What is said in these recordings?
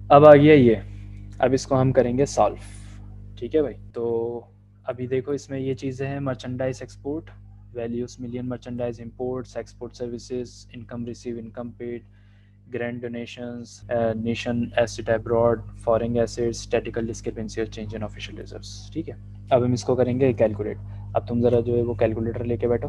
अब आ गया ये, अब इसको हम करेंगे सॉल्व। ठीक है भाई, तो अभी देखो इसमें ये चीज़ें हैं, merchandise export, values million, merchandise imports, export services, income receive, income paid, grand donations, nation asset abroad, foreign assets, statistical discrepancy और चेंज इन ऑफिशियल रिजर्व्स। ठीक है, अब हम इसको करेंगे कैलकुलेट। अब तुम ज़रा जो है वो कैलकुलेटर लेके बैठो।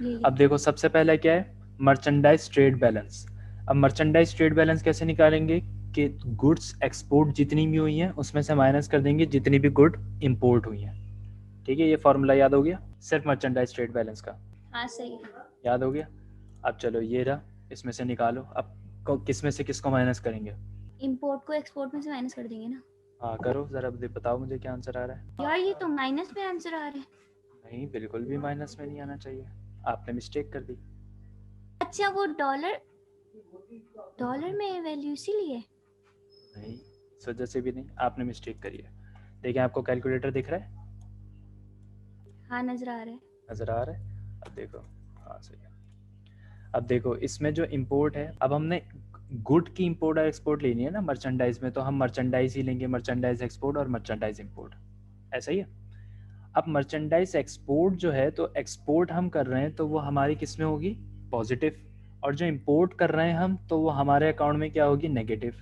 ये अब देखो सबसे पहला क्या है, मर्चेंडाइज ट्रेड बैलेंस। अब मर्चेंडाइज ट्रेड बैलेंस कैसे निकालेंगे कि गुड्स एक्सपोर्ट जितनी भी हुई हैं उसमें से माइनस कर देंगे जितनी भी गुड इंपोर्ट हुई हैं। ठीक है, ये फॉर्मूला याद हो गया सिर्फ मर्चेंडाइज ट्रेड बैलेंस का, हाँ सही है। याद हो गया। अब चलो ये रहा, इसमें से निकालो। अब किस में से किसको माइनस करेंगे? इंपोर्ट को एक्सपोर्ट में से माइनस कर देंगे ना। हाँ करो ज़रा, बताओ मुझे क्या आंसर आ रहा है। यार ये तो माइनस में आंसर आ रहा है। नहीं, बिल्कुल भी माइनस में नहीं आना चाहिए, आपने मिस्टेक कर दी। अच्छा वो डॉलर, डॉलर में वैल्यू इसीलिए। नहीं, इस वजह से भी नहीं, आपने मिस्टेक करी है। देखिए आपको कैलकुलेटर दिख रहा है, हाँ नजर आ रहा है। नज़र आ रहा है? अब देखो, हाँ सही है। अब देखो इसमें जो इंपोर्ट है, अब हमने गुड की इंपोर्ट और एक्सपोर्ट लेनी है ना मर्चेंडाइज में, तो हम मर्चेंडाइज ही लेंगे, मर्चेंडाइज एक्सपोर्ट और मर्चेंडाइज इंपोर्ट, ऐसा ही है। अब मर्चेंडाइज एक्सपोर्ट जो है, तो एक्सपोर्ट हम कर रहे हैं तो वो हमारी किस में होगी? पॉजिटिव। और जो इंपोर्ट कर रहे हैं हम, तो वो हमारे अकाउंट में क्या होगी? नेगेटिव।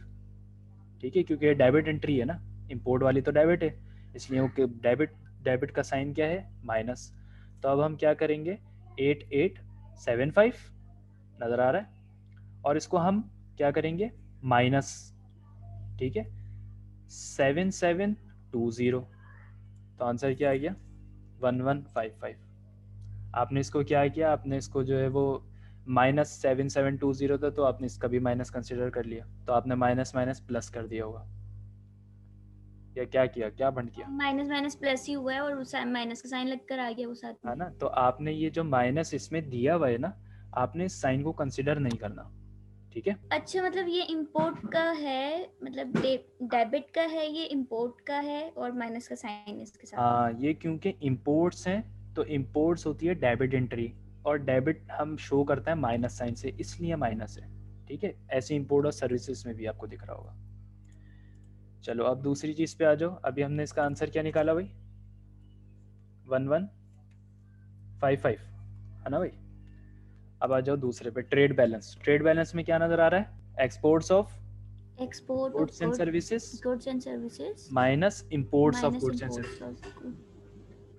ठीक है, क्योंकि ये डेबिट एंट्री है ना, इंपोर्ट वाली तो डेबिट है, इसलिए वो डेबिट, डेबिट का साइन क्या है? माइनस। तो अब हम क्या करेंगे, 8875, नज़र आ रहा है, और इसको हम क्या करेंगे? माइनस, ठीक है, 7720, तो आंसर क्या आ गया? 1155। आपने इसको क्या किया, आपने इसको जो है वो -7720 था, तो आपने इसका भी माइनस कंसिडर कर लिया, तो आपने माइनस माइनस प्लस कर दिया होगा, या क्या किया, क्या बंद किया? माइनस माइनस प्लस ही हुआ है और उस माइनस का साइन लगकर आ गया वो साथ है में। ना, तो आपने ये जो माइनस इसमें दिया हुआ है ना, आपने इस साइन को कंसिडर नहीं करना। ठीक है, अच्छा मतलब ये इंपोर्ट का है, मतलब डेबिट का है, ये इंपोर्ट का है और माइनस का साइन इसके साथ में। हाँ ये क्योंकि इंपोर्ट्स हैं, तो इंपोर्ट्स होती है डेबिट एंट्री, और डेबिट हम शो करता है माइनस साइन से, इसलिए माइनस है। ठीक है, ऐसे इंपोर्ट और सर्विसेज में भी आपको दिख रहा होगा। चलो अब दूसरी चीज़ पे आ जाओ। अभी हमने इसका आंसर क्या निकाला भाई? 1155, है ना भाई? अब आ जाओ दूसरे पे, ट्रेड बैलेंस। ट्रेड बैलेंस में क्या नज़र आ रहा है? Exports of export of goods and services goods and services minus imports of minus goods and imports services. Of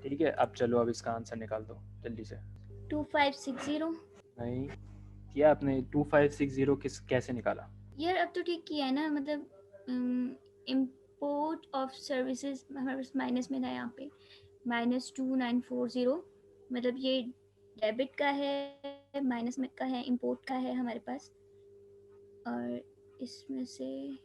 ठीक है, अब चलो अब इसका आंसर निकाल दो जल्दी से। 2560। नहीं किया आपने, 2560 किस कैसे निकाला? यार अब तो ठीक किया है ना, मतलब इम्पोर्ट ऑफ सर्विसेज हमारे पास माइनस में था यहाँ पे, -2940, मतलब ये डेबिट का है, माइनस में का है, इम्पोर्ट का है हमारे पास, और इसमें से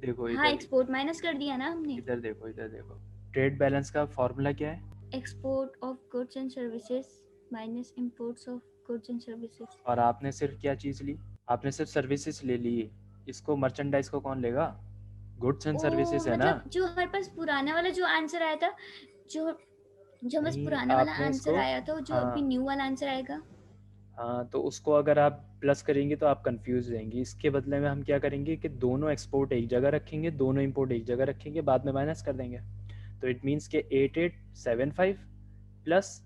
देखो हाँ इधर, एक्सपोर्ट माइनस कर दिया ना हमने। इधर देखो, इधर देखो, ट्रेड बैलेंस का फॉर्मूला क्या है? Export of goods and services minus imports of goods and services. और आपने सिर्फ क्या चीज़ ली? आपने सिर्फ सर्विसेज ले ली, इसको मर्चेंडाइज को कौन लेगा? गुड्स एंड ओ सर्विसेज है ना। मतलब जो हमारे पास पुराना वाला जो आंसर आया था, जो जो बस नहीं पुराना वाला आपने आंसर इसको, आया था, जो हाँ अभी न्यू वाला आंसर आएगा। हाँ, तो उसको अगर आप प्लस करेंगे तो आप कंफ्यूज रहेंगी। इसके बदले में हम क्या करेंगे कि दोनों एक्सपोर्ट एक जगह रखेंगे, दोनों इंपोर्ट एक जगह रखेंगे, बाद में माइनस कर देंगे। तो इट मीन्स के 8875 प्लस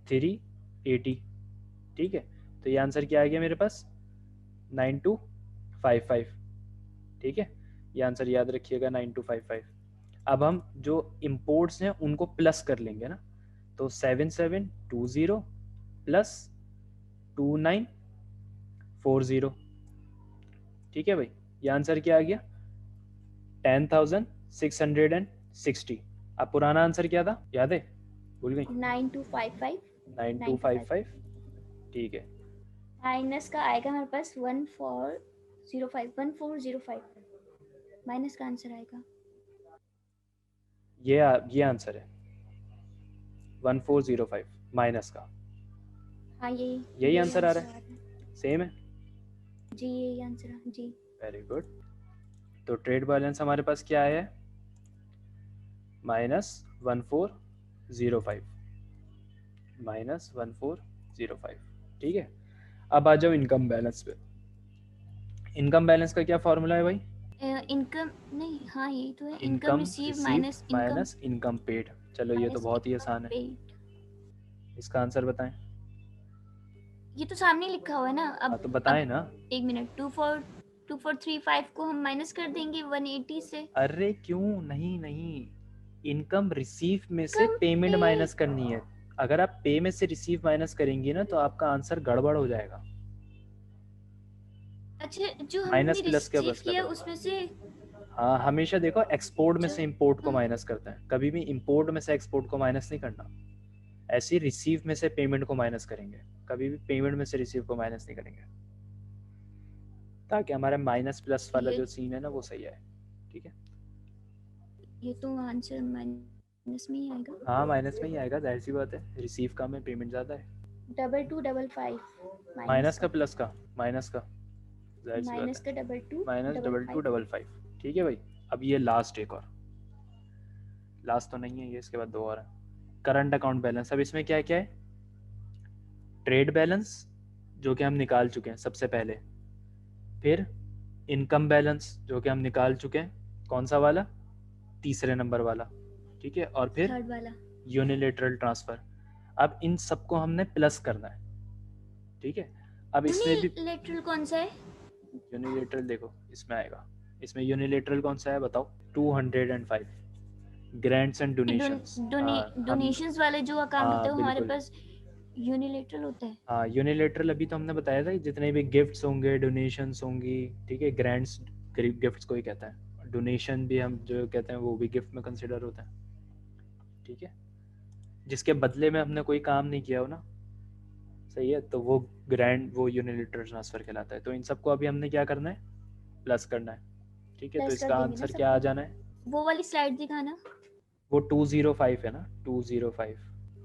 380। ठीक है, तो ये आंसर क्या आ गया मेरे पास? 9255। ठीक है, ये आंसर याद रखिएगा, 9255। अब हम जो इम्पोर्ट्स हैं उनको प्लस कर लेंगे ना, तो 7720 प्लस 2940। ठीक है भाई, ये आंसर क्या आ गया? 10,660। अब पुराना आंसर क्या था, याद है? भूल गई? 9255। Nine two nine two five five five ठीक है, माइनस का आएगा हमारे पास 1405, 1405 माइनस का आंसर आएगा। ये आंसर है 1405 माइनस का, हाँ यही यही आंसर आ आंसर रहा आ रहा है। है, सेम है। जी यही आंसर जी। Very good. तो ट्रेड बैलेंस हमारे पास क्या है? -1405, -1405। ठीक है, अब आ जाओ इनकम बैलेंस पे। इनकम बैलेंस का क्या फॉर्मूला है भाई? इनकम नहीं, हाँ यही तो है, income income receive received minus income minus income paid. चलो ये तो माइनस बहुत ही इनकम आसान है, पेड। इसका आंसर बताएं। ये तो सामने लिखा हुआ है ना। हाँ तो अब बताएं ना। एक मिनट, 2435 को हम माइनस कर देंगे 180 से। अरे क्यों, नहीं नहीं, इनकम रिसीव में से इनकम पेमेंट पे, माइनस करनी है। अगर आप पे में से रिसीव माइनस करेंगी ना तो आपका आंसर गड़बड़ हो जाएगा। अच्छा जो माइनस हमने प्लस के रिसीव बस का किया करो। उसमें से। हाँ हमेशा देखो एक्सपोर्ट में जो से इंपोर्ट को हाँ माइनस करते हैं, कभी भी इंपोर्ट में से एक्सपोर्ट को माइनस नहीं करना। ऐसे ही रिसीव में से पेमेंट को माइनस करेंगे, कभी भी पेमेंट में से रिसीव को माइनस नहीं करेंगे, ताकि हमारा माइनस प्लस वाला ये जो सीन है ना वो सही है। ठीक है, ये तो आंसर माइनस में ही आएगा। हाँ माइनस में ही आएगा, जाहिर सी बात है, रिसीव का में पेमेंट ज़्यादा है। 2255 माइनस माइनस का का, प्लस का, माइनस का, जाहिर सी बात माइनस है, का double two minus double double two five. Double five. ठीक है भाई, अब ये लास्ट एक और, लास्ट तो नहीं है ये, इसके बाद दो और है। Current account balance. अब इसमें क्या क्या है, ट्रेड बैलेंस जो कि हम निकाल चुके हैं सबसे पहले, फिर इनकम बैलेंस जो कि हम निकाल चुके हैं, कौन सा वाला, तीसरे नंबर वाला। ठीक है, और फिर थर्ड वाला यूनिलेटरल ट्रांसफर। अब इन सबको हमने प्लस करना है। ठीक है, अब इसमें भी यूनिलेटरल कौन सा है? यूनिलेटरल देखो इसमें आएगा, इसमें यूनिलेटरल कौन सा है बताओ, 205 ग्रांट्स एंड डोनेशंस। हाँ हम, डोनेशंस वाले जो अकाउंट होते हाँ हैं वो हमारे बिल्कुल, पास यूनिलेटरल होता है। हाँ यूनिलेटरल अभी तो हमने बताया था कि जितने भी गिफ्ट्स होंगे, डोनेशंस होंगी, ठीक है, ग्रांट्स गिफ्ट्स को ही कहता है, डोनेशन भी हम जो कहते हैं वो भी गिफ्ट में कंसिडर होता है। ठीक है, जिसके बदले में हमने कोई काम नहीं किया हो ना, सही है, तो वो ग्रैंड, वो यूनिलेटरल ट्रांसफर कहलाता है। तो इन सबको अभी हमने क्या करना है, प्लस करना है। ठीक है, तो प्लस कर इसका देंगे ना आंसर क्या आ सबको। जाना है, वो वाली स्लाइड दिखाना। वो 205 है ना, 205।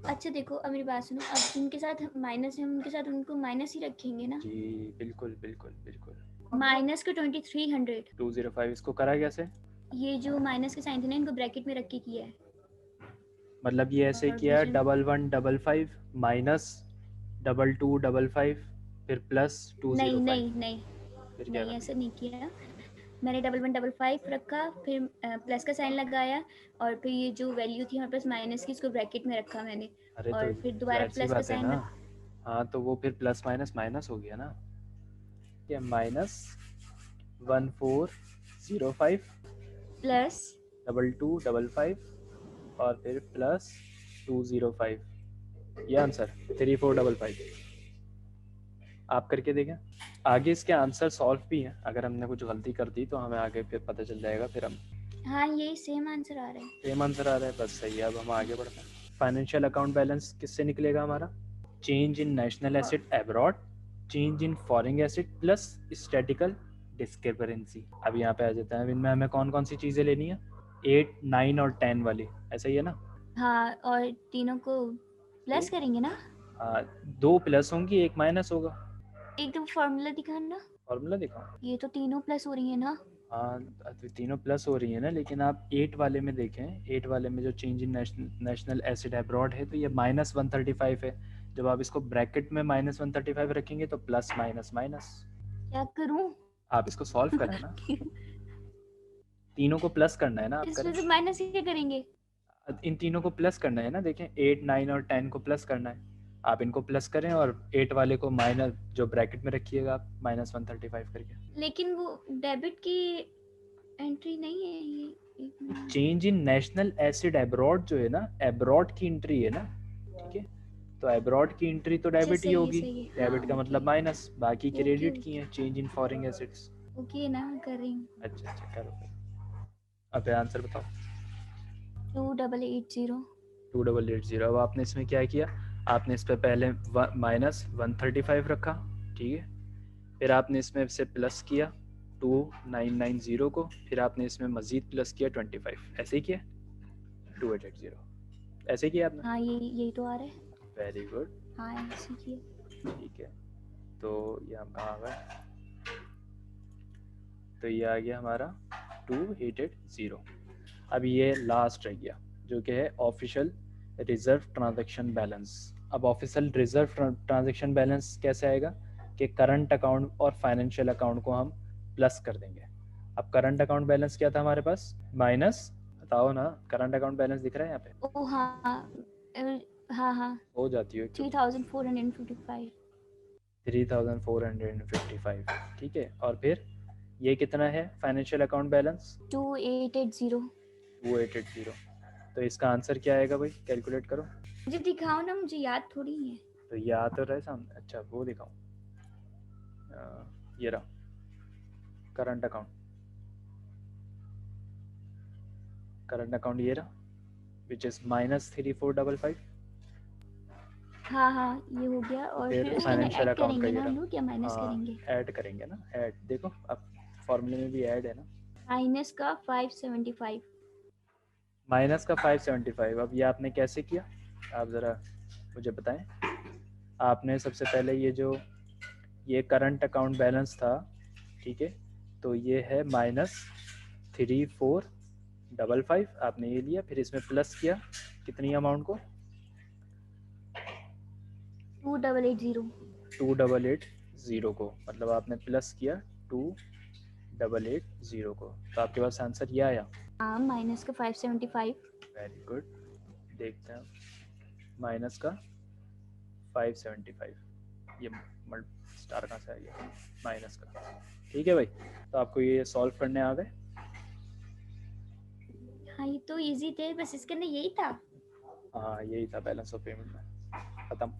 अच्छा देखो, अब मेरी बात सुनो, अब जिनके साथ माइनस है उनके साथ उनको माइनस ही रखेंगे ना। जी बिल्कुल बिल्कुल बिल्कुल। माइनस का 2300। 205 इसको करा कैसे, ये जो माइनस के साइन थे ना इनको ब्रैकेट में रख के किया है। मतलब ये ऐसे और किया, बीच में 1155 माइनस 2255 फिर प्लस नहीं 205, नहीं नहीं फिर क्या नहीं, कर ऐसा दिया। नहीं किया। मैंने 1155 रखा, फिर प्लस का साइन लगाया, और फिर ये जो वैल्यू थी हमारे पास माइनस की इसको ब्रैकेट में रखा मैंने, अरे तो और फिर दोबारा जाहिर सी प्लस का बात है साइन ना, लगा। हाँ तो वो फिर प्लस माइनस माइनस हो गया ना, ये माइनस 1405 प्लस 2255 और फिर प्लस 205, ये आंसर 3455। आप करके देखें, आगे इसके आंसर सॉल्व भी हैं, अगर हमने कुछ गलती कर दी तो हमें आगे फिर पता चल जाएगा, फिर हम हाँ यही सेम आंसर आ रहा है। सेम आंसर आ रहा है, बस सही है। अब हम आगे बढ़ते हैं। फाइनेंशियल अकाउंट बैलेंस किससे निकलेगा हमारा, change in national asset abroad, change in foreign asset plus statistical discrepancy. अब यहाँ पे आ जाता है, इनमें हमें कौन कौन सी चीज़ें लेनी है, 8 9 और 10 वाली, ऐसा ही है ना। हाँ, और तीनों को तो प्लस करेंगे ना। दो प्लस होंगी एक माइनस होगा। एक तो फॉर्मूला दिखाना। फॉर्मूला दिखाओ। ये तो तीनों प्लस हो रही है ना। हाँ तो तीनों प्लस हो रही है ना, लेकिन आप 8 वाले में देखें, 8 वाले में जो change in national acid abroad है तो ये -135 है। जब आप इसको ब्रैकेट में -135 रखेंगे तो प्लस माइनस माइनस। क्या करूं? आप इसको सॉल्व करें ना, तीनों को प्लस करना है ना, आप करें। इसमें से माइनस ही करेंगे। इन तीनों को प्लस करना है ना, देखें 8 9 और 10 को प्लस करना है, आप इनको प्लस करें और 8 वाले को माइनस जो ब्रैकेट में रखिएगा आप -135 करके। लेकिन वो डेबिट की एंट्री नहीं है ये। एक minute. Change in national acid abroad जो है ना, अब्रॉड की एंट्री है ना, ठीक है, तो अब्रॉड की एंट्री तो अच्छा डेबिट ही होगी, सही है, हाँ डेबिट का ओके। मतलब माइनस, बाकी ओके क्रेडिट की ओके है, change in foreign acids. Okay ना, कर रही हूँ। अच्छा अच्छा करो फिर, अब आंसर बताओ। 2880। 2880। अब आपने इसमें क्या किया, आपने इस पर पहले -135 रखा, ठीक है, फिर आपने इसमें से प्लस किया 2990 को, फिर आपने इसमें मजीद प्लस किया 25, ऐसे ही किया 2880, ऐसे ही किया आपने। हाँ यही तो आ रहा है। Very good. हाँ ऐसे किया। ठीक है, तो ये हम कहाँ आ गए, तो ये आ गया हमारा 2880। अब ये लास्ट रह गया जो कि है ऑफिशियल रिजर्व ट्रांजैक्शन बैलेंस। अब ऑफिशियल रिजर्व ट्रांजैक्शन बैलेंस कैसे आएगा कि करंट अकाउंट और फाइनेंशियल अकाउंट को हम प्लस कर देंगे। अब करंट अकाउंट बैलेंस क्या था हमारे पास, माइनस, बताओ ना, करंट अकाउंट बैलेंस दिख रहा है यहाँ पे, ओ हाँ हाँ हाँ हो जाती है क्योंकि 3455। 3455, ठीक है। और फिर ये कितना है फाइनेंशियल अकाउंट बैलेंस, 2880। 2880। तो इसका आंसर क्या आएगा भाई, कैलकुलेट करो। मुझे दिखाओ ना, मुझे याद थोड़ी है। तो ये आ तो रहा है सामने, अच्छा वो दिखाऊं, ये रहा करंट अकाउंट, करंट अकाउंट ये रहा, विच इज -3455। हाँ हाँ ये हो गया, और फिर फिर उसके अंदर फाइनेंशियल ऐड अकाउंट का करेंगे ये ना हम रहा, लोग, या माइनस हाँ करेंगे? ऐड करेंगे ना, ऐड देखो अब फॉर्मूले में भी ऐड है ना, माइनस का 575। माइनस का 575। अब ये आपने कैसे किया, आप ज़रा मुझे बताएं। आपने सबसे पहले ये जो ये करंट अकाउंट बैलेंस था, ठीक है, तो ये है -3455, आपने ये लिया, फिर इसमें प्लस किया कितनी अमाउंट को, 2880। 2880 को, मतलब आपने प्लस किया 2880 को, तो आपके पास आंसर ये आया। हाँ माइनस का 575। वेरी गुड, देखते हैं माइनस का 575, ये स्टार कहाँ से आ गया, माइनस का, ठीक है भाई। तो आपको ये सॉल्व करने आ गए। हाँ ये तो इजी थे, बस इसके अंदर यही था। हाँ यही था बैलेंस ऑफ पेमेंट में, खत्म।